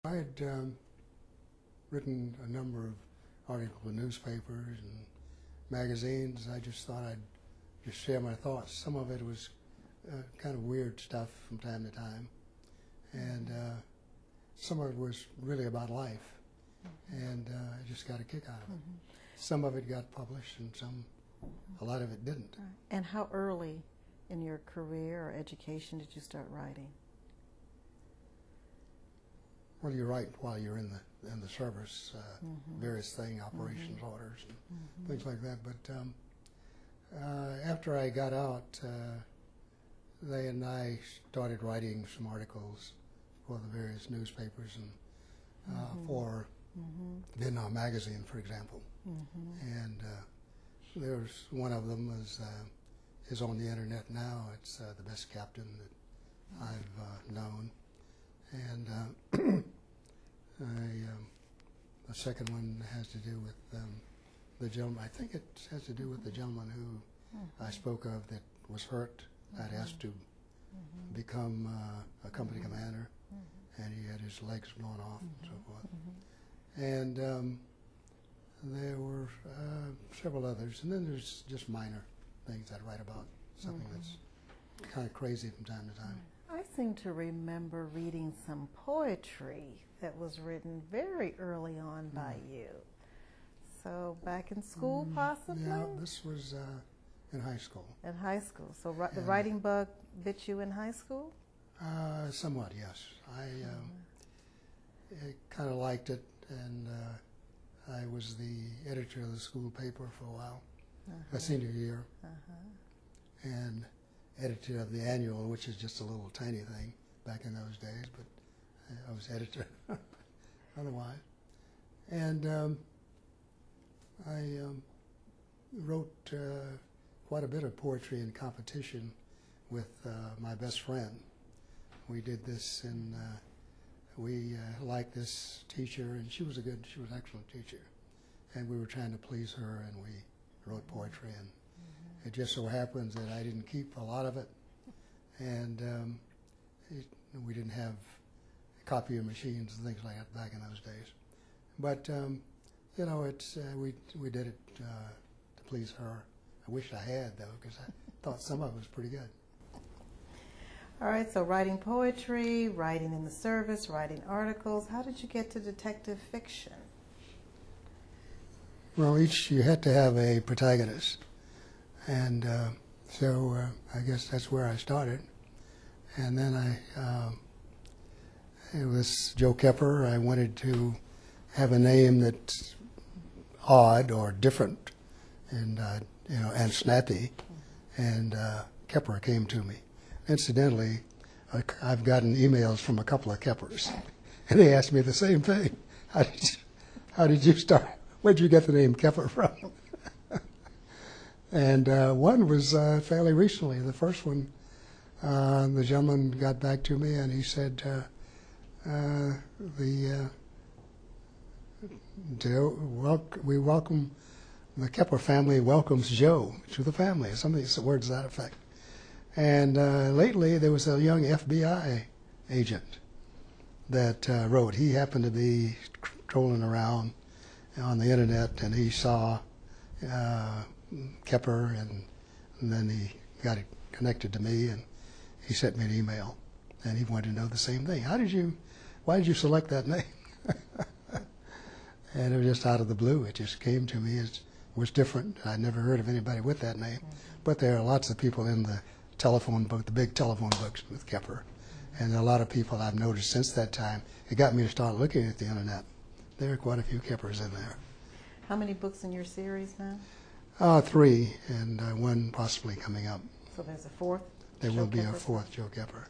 I had written a number of articles in newspapers and magazines. I just thought I'd just share my thoughts. Some of it was kind of weird stuff from time to time, and some of it was really about life, and I just got a kick out of it. Some of it got published, and a lot of it didn't. And how early in your career or education did you start writing? Well, you write while you're in the service, various things, operations orders, and things like that. But after I got out, they and I started writing some articles for the various newspapers and for Vietnam Magazine, for example. And there's one of them is on the internet now. It's The Best Captain That I've known. And the second one has to do with the gentleman. I think it has to do with the gentleman who I spoke of that was hurt, got asked to become a company commander, and he had his legs blown off and so forth. And there were several others, and then there's just minor things I'd write about, something that's kind of crazy from time to time. I seem to remember reading some poetry that was written very early on by you. So back in school, possibly? Yeah, this was in high school. In high school. So the writing bug bit you in high school? Somewhat, yes. I kind of liked it, and I was the editor of the school paper for a while, my senior year, and editor of the annual, which is just a little tiny thing back in those days, but I was editor otherwise. And I wrote quite a bit of poetry in competition with my best friend. We did this, and we liked this teacher, and she was an excellent teacher, and we were trying to please her, and we wrote poetry, and it just so happens that I didn't keep a lot of it, and we didn't have copier machines and things like that back in those days. But you know, it's we did it to please her. I wish I had, though, because I thought some of it was pretty good. All right, so writing poetry, writing in the service, writing articles. How did you get to detective fiction? Well, you had to have a protagonist. And so I guess that's where I started. And then it was Joe Kepper. I wanted to have a name that's odd or different, and and snappy. And Kepper came to me. Incidentally, I've gotten emails from a couple of Keppers, and they asked me the same thing. How did you start? Where did you get the name Kepper from? And one was fairly recently. The first one, the gentleman got back to me and he said, we welcome, the Kepper family welcomes Joe to the family, something, words to that effect. And lately there was a young FBI agent that wrote. He happened to be trolling around on the internet, and he saw Kepper, and then he got it connected to me, and he sent me an email, and he wanted to know the same thing. Why did you select that name? And it was just out of the blue. It just came to me. It was different. I'd never heard of anybody with that name, but there are lots of people in the telephone book, the big telephone books with Kepper, and a lot of people I've noticed since that time. It got me to start looking at the internet. There are quite a few Keppers in there. How many books in your series now? 3, and one possibly coming up. So there's a fourth? There will be a fourth Joe Kepper.